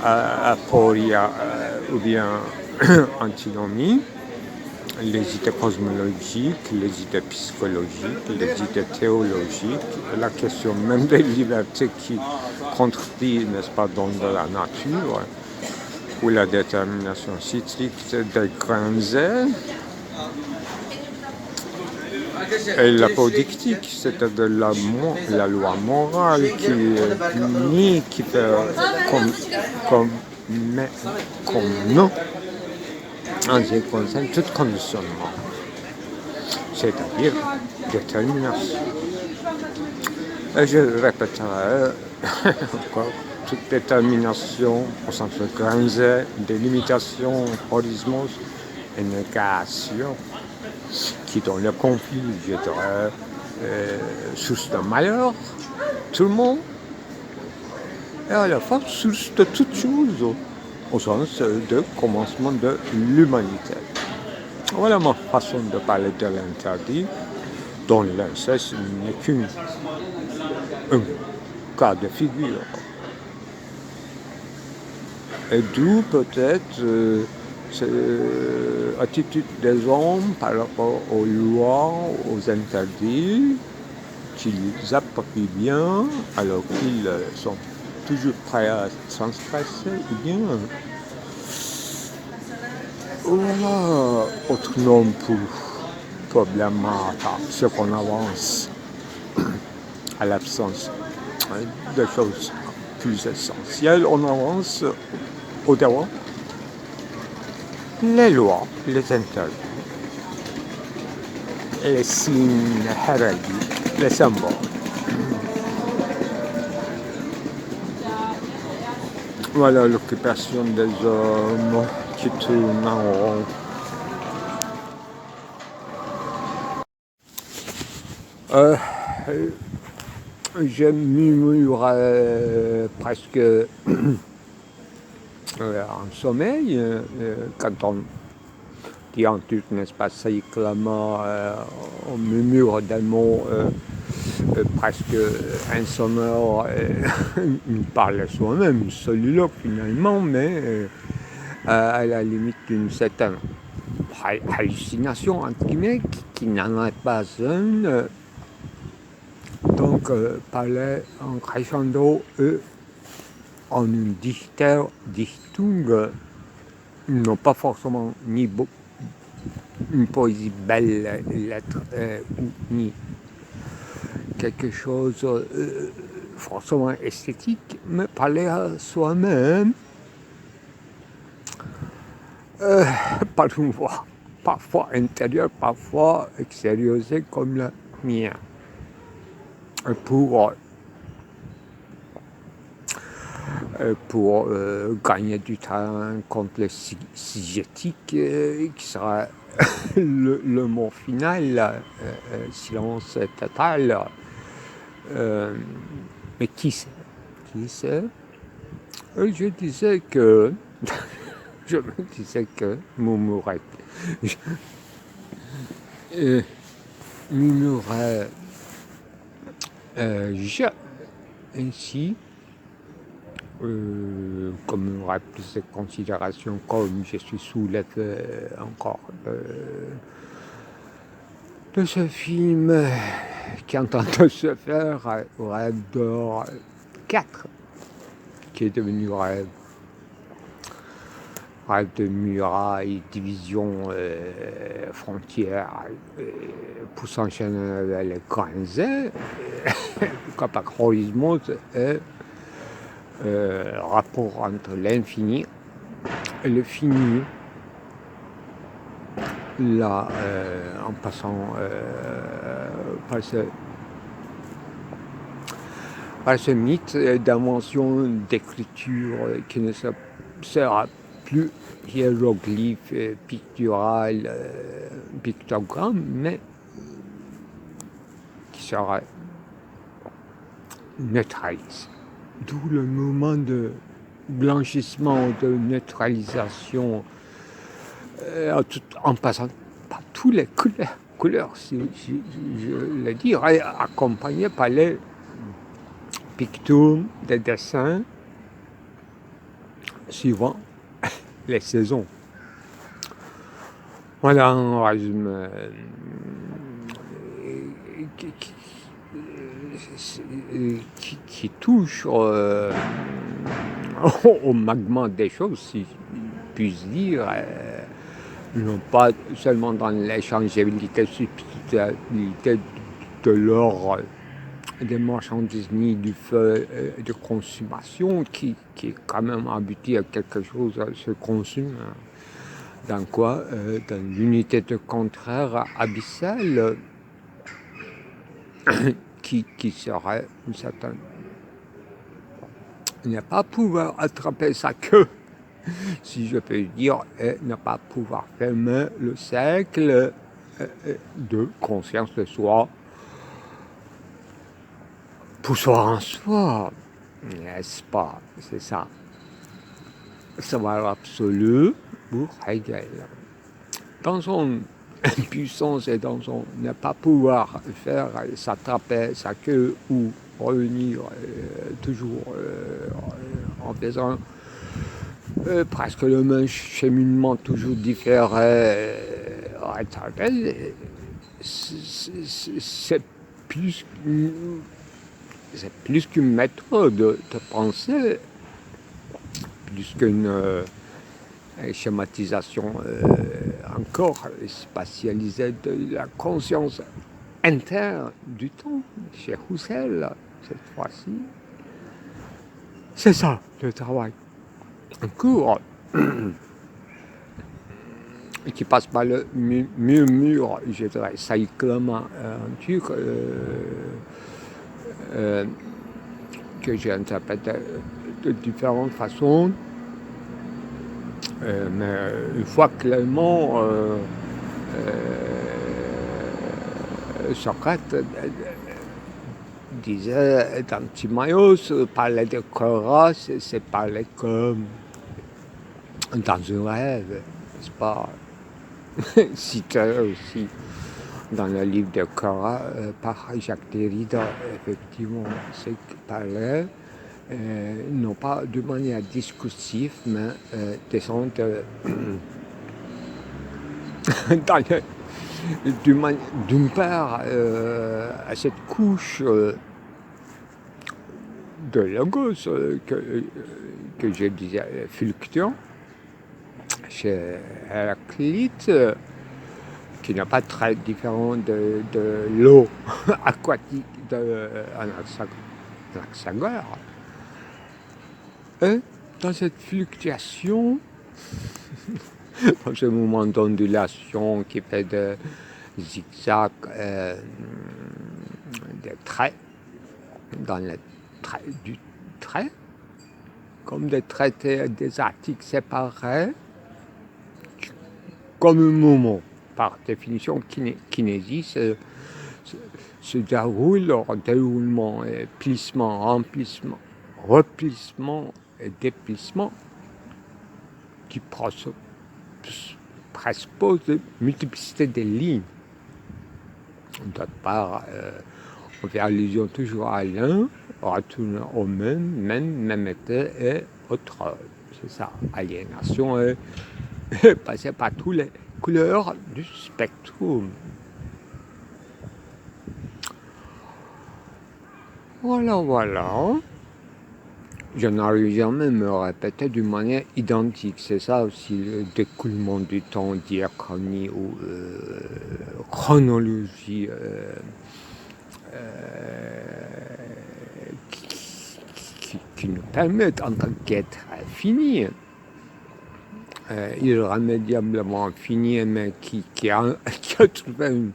aporia ou bien antinomie, les idées cosmologiques, les idées psychologiques, les idées théologiques, la question même des libertés qui contredit, n'est-ce pas, dans de la nature, ou la détermination si stricte des grands airs, et l'apodictique, c'est-à-dire la loi morale qui nie, qui peut comme non, en ce qui concerne tout conditionnement, c'est-à-dire détermination. Et je répéterai encore, toute détermination au sens de grands airs, des limitations, horizons et négation, qui dans le conflit, je dirais, source de malheur, tout le monde, et à la fois source de toutes choses, au sens de commencement de l'humanité. Voilà ma façon de parler de l'interdit, dont l'inceste n'est qu'un cas de figure. Et d'où peut-être cette attitude des hommes par rapport aux lois, aux interdits, qu'ils apprient bien, alors qu'ils sont toujours prêts à transgresser, ou bien voilà, autre nom pour problème à ce qu'on avance à l'absence de choses plus essentielles. On avance au devant les lois, les interdits, les signes héraldiques, les symboles. Voilà l'occupation des hommes qui tournent en rond. Je murmure presque en sommeil quand on dit en tout un espace cyclement, on murmure des mots presque insonores, il parle à soi-même, soliloque finalement, mais à la limite d'une certaine hallucination entre guillemets qui n'en est pas une. Donc parler en crescendo en une Dichtung, non pas forcément ni une poésie belle lettre ni quelque chose forcément esthétique, mais parler à soi-même par une voix parfois intérieure, parfois extériorisée comme la mienne. Pour gagner du temps contre le sigétique, qui sera le mot final, silence total. Mais qui sait? Je disais que je me disais que murmurait murmurait je ainsi comme une réplique de considération, comme je suis sous l'effet encore de ce film qui est en train de se faire, Rêve d'or 4, qui est devenu Rêve de murailles, division, frontières, pour s'enchaîner vers les grands capacroisme et rapport entre l'infini et le fini. Là, en passant par ce mythe d'invention d'écriture qui ne sera plus hiéroglyphe, pictural, pictogramme, mais qui sera neutralisé. D'où le mouvement de blanchissement, de neutralisation, en passant par toutes les couleurs, si je le dis, accompagné par les pictures, des dessins, suivant les saisons. Voilà un résumé qui touche au magma des choses, si je puis dire, non pas seulement dans l'échangeabilité, substituabilité de l'or, des marchandises ni du feu de consommation qui est quand même abouti à quelque chose à se consumer. Dans quoi? Dans l'unité de contraire abyssale qui serait une certaine... Ne pas pouvoir attraper sa queue, si je peux dire, et ne pas pouvoir fermer le cercle de conscience de soi pour soi en soi, n'est-ce pas? C'est ça. Savoir absolu pour Hegel. Dans son impuissance et dans son ne pas pouvoir faire s'attraper sa queue ou revenir toujours en faisant presque le même cheminement toujours différent, c'est plus qu'une méthode de pensée, plus qu'une schématisation encore spatialisé de la conscience interne du temps, chez Husserl, cette fois-ci. C'est ça, le travail en cours, qui passe par le murmure, je dirais, cyclement turc, que j'ai interprété de différentes façons. Mais une fois clairement, Socrate disait dans Timaeus, parler de Cora, c'est parler comme dans un rêve, n'est-ce pas? Cité aussi dans le livre de Cora par Jacques Derrida, effectivement, c'est parler. Non pas de manière discursive, mais descendre d'une part à cette couche de logos que je disais fluctuant chez Héraclite, qui n'est pas très différent de l'eau aquatique de Anaxagore. Et dans cette fluctuation, dans ce moment d'ondulation qui fait de zigzags, des traits, dans les traits du trait, comme des traités, des articles séparés, comme un moment, par définition, kinésie, se déroule leur déroulement, plissement, remplissement, replissement et déplissement qui présuppose de multiplicité des lignes. D'autre part, on fait allusion toujours à l'un, retournant au même été et autre. C'est ça, aliénation et passer par toutes les couleurs du spectrum. Voilà. Je n'arrive jamais à me répéter d'une manière identique. C'est ça aussi le découlement du temps, diachronie ou chronologie qui nous permettent en tant qu'être fini, irrémédiablement fini, mais qui a trouvé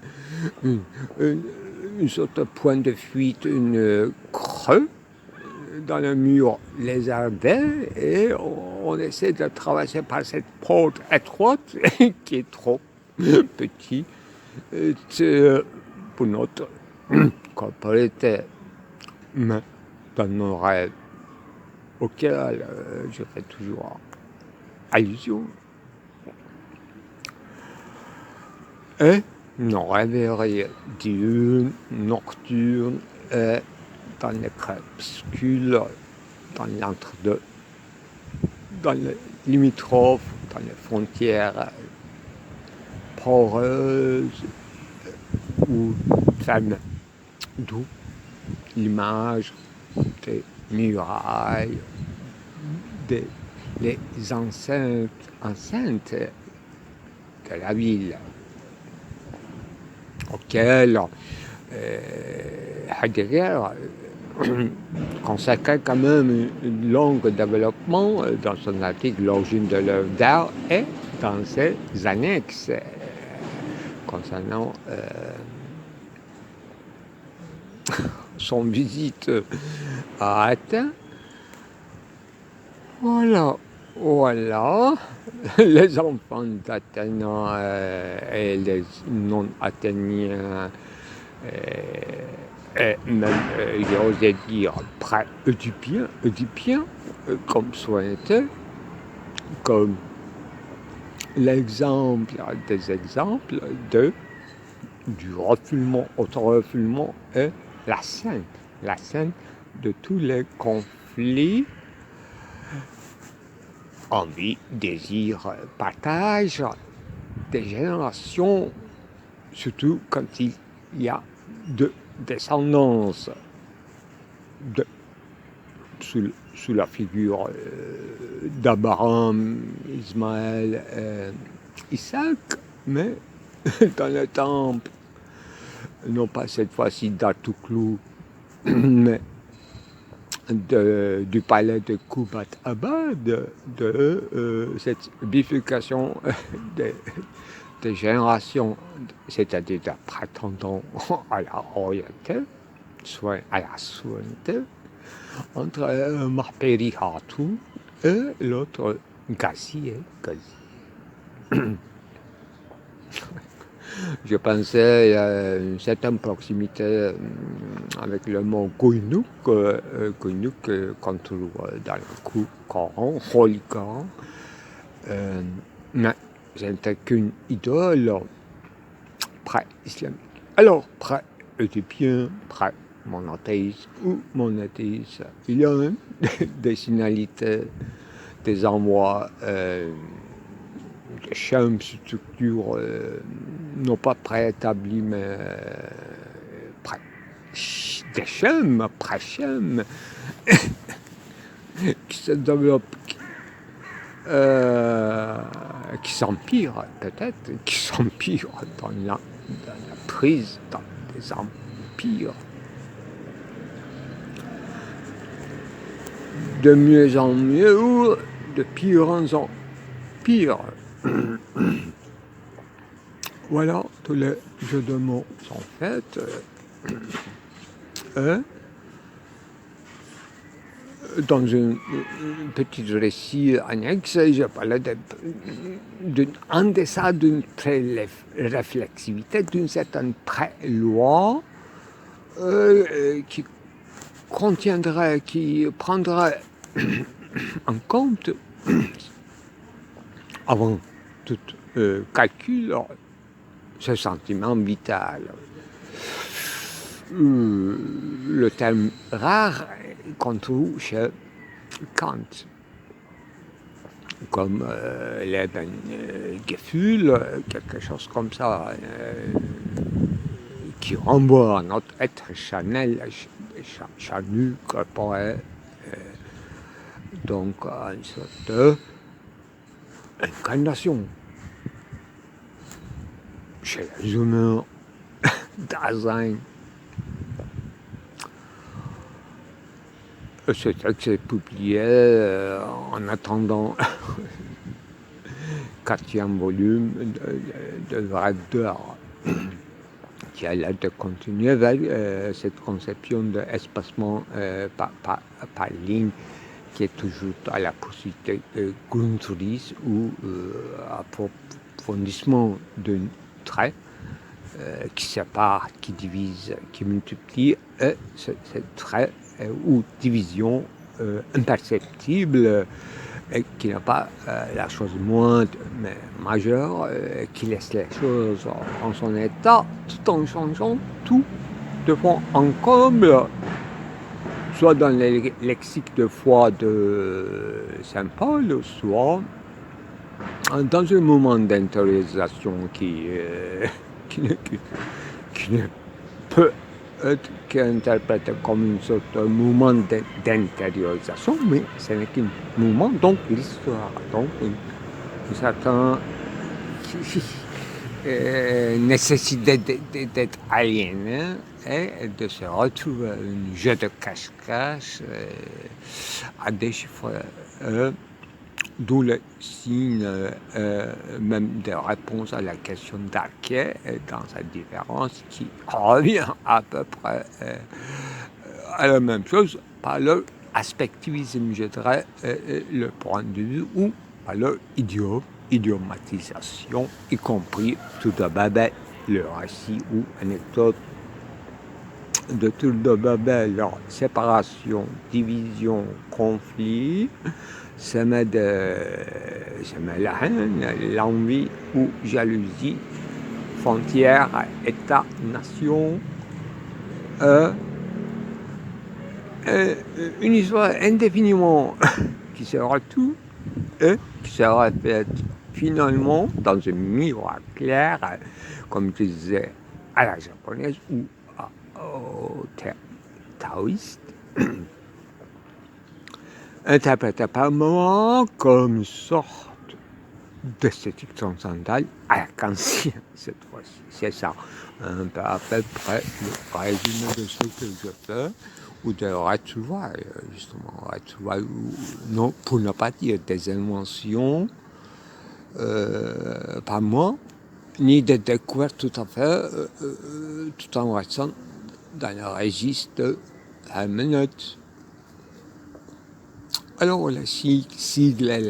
une sorte de point de fuite, une creux dans le mur lézardé, et on essaie de traverser par cette porte étroite qui est trop petite pour notre corporité. Mais dans nos rêves, auxquels je fais toujours allusion, et nos rêveries diurnes, nocturnes, et dans les crépuscules, dans l'entre-deux, dans les limitrophes, dans les frontières poreuses ou fermées, d'où l'image des murailles, les enceintes de la ville, auxquelles Heidegger consacrait quand même un long développement dans son article L'origine de l'œuvre d'art et dans ses annexes concernant son visite à Athènes. Voilà. Les enfants d'Athènes et les non-athéniens et même, j'osais dire, Oedipiens, comme souhaité, comme l'exemple des exemples du refoulement, auto-refoulement et la scène de tous les conflits, envie, désir, partage des générations, surtout quand il y a de descendance sous la figure d'Abraham, Ismaël, Isaac, mais dans le temple, non pas cette fois-ci d'Artuklou, mais du palais de Kubat Abad, de cette bifurcation des générations, c'est-à-dire des prétendants à la royauté, soit à la souveraineté, entre Mahperi Hatou et l'autre Gazi et Gazi. Je pensais il y a une certaine proximité avec le mot Koinuk, qu'on trouve dans le Coran, Holy Coran. Mais ce n'était qu'une idole pré-islamique. Alors, pré-éthiopien, pré-monothéiste ou monothéiste, il y a même des signalités, des envois, des schèmes, structures, non pas préétablis, mais des schèmes, pré-schèmes, qui se développent, qui s'empirent peut-être, qui s'empirent dans la prise dans des empires. De mieux en mieux ou de pire en pire. Voilà, tous les jeux de mots sont faits. Dans un petit récit annexe, je parlais en deçà d'une pré-réflexivité, d'une certaine pré-loi qui contiendrait, qui prendrait en compte, avant tout calcul, ce sentiment vital. Le terme rare qu'on trouve chez Kant, comme Lebensgefühl, quelque chose comme ça, qui renvoie à notre être charnel, charnu, corporel, donc à une sorte d'incarnation chez les humains, Dasein. Ce texte est publié en attendant 4e volume de Vrag d'Or, qui a l'air de continuer vers cette conception d'espacement par ligne qui est toujours à la possibilité de Grundriss ou approfondissement d'un trait qui sépare, qui divise, qui multiplie, et ce trait ou division imperceptible et qui n'a pas la chose moindre mais majeure, qui laisse les choses en son état tout en changeant tout de fond en comble, soit dans le lexique de foi de Saint Paul, soit dans un moment d'intériorisation qui ne peut être qu'interprété comme une sorte de mouvement d'intériorisation, mais ce n'est qu'un mouvement, donc l'histoire, donc une certaine nécessité d'être aliéné et de se retrouver un jeu de cache-cache à déchiffrer. D'où le signe même de réponse à la question d'Arché dans sa différence qui revient à peu près à la même chose par leur aspectivisme, je dirais, le point de vue, ou par leur idiomatisation, y compris tout de Babel, le récit ou anecdote de Tour de Babel, leur séparation, division, conflit, semé la haine, l'envie ou jalousie, frontières, État, nation, une histoire indéfiniment qui se retrouve et qui se répète finalement dans un miroir clair, comme je disais, à la japonaise ou au taoïste, interprété par moment comme une sorte d'esthétique transcendantale arc-en-ciel cette fois-ci. C'est ça, à peu près le résumé de ce que je fais, ou de retrouvailles, justement, retrouvailles, non, pour ne pas dire des inventions, pas moi, ni des découvertes tout à fait, tout en restant dans le registre de herméneute. Alors, les sigles et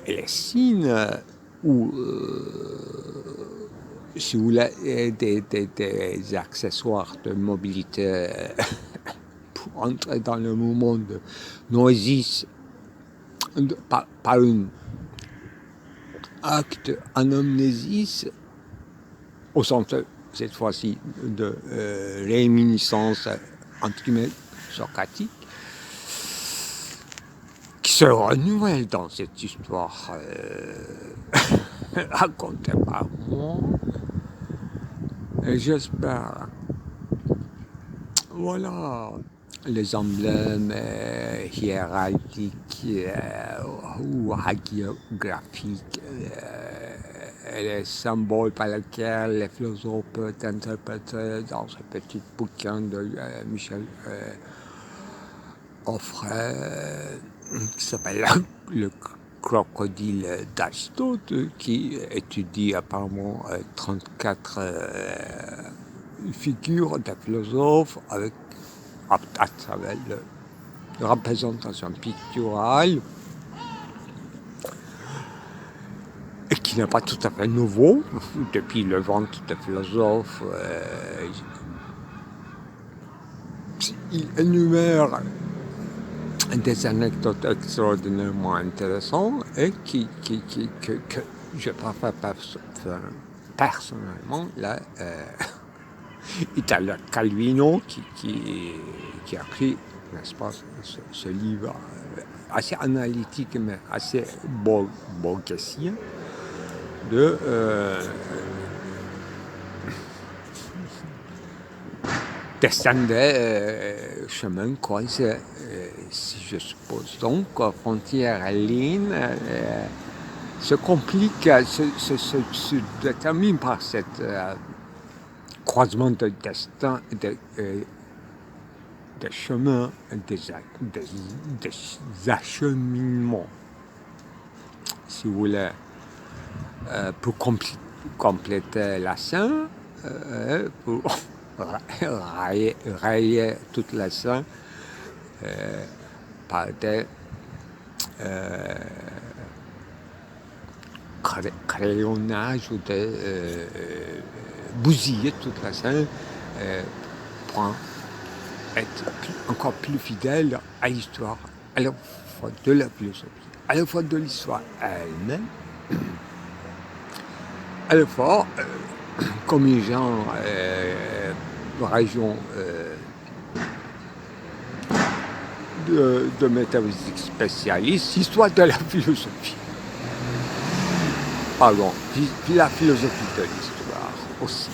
les signes, ou si vous voulez, des accessoires de mobilité pour entrer dans le mouvement de noesis par un acte anamnésis, au sens cette fois-ci de réminiscence entre guillemets socratique, qui se renouvelle dans cette histoire racontée par moi. Et j'espère, voilà, les emblèmes hiérarchiques ou hagiographiques, les symboles par lesquels les philosophes peuvent interpréter dans ce petit bouquin de Michel Onfray, qui s'appelle Le crocodile d'Aristote, qui étudie apparemment 34 figures de philosophes avec à travers la représentation picturale, et qui n'est pas tout à fait nouveau depuis le ventre de philosophes. Il énumère des anecdotes extraordinairement intéressantes et que je préfère personnellement là, Italo Calvino qui a écrit, n'est-ce pas, ce livre assez analytique mais assez borgesien de descendre chemin croisé, si je suppose. Donc, frontière et ligne se complique, se détermine par cette croisement de destin, des chemins, des acheminements, si vous voulez, pour compléter la scène, pour rayer toute la scène par des crayonnages ou des bousiller toute la scène pour être encore plus fidèle à l'histoire, à la fois de la philosophie, à la fois de l'histoire elle-même, à la fois comme une genre région de métaphysique spécialiste, histoire de la philosophie. Pardon, puis la philosophie de l'histoire aussi.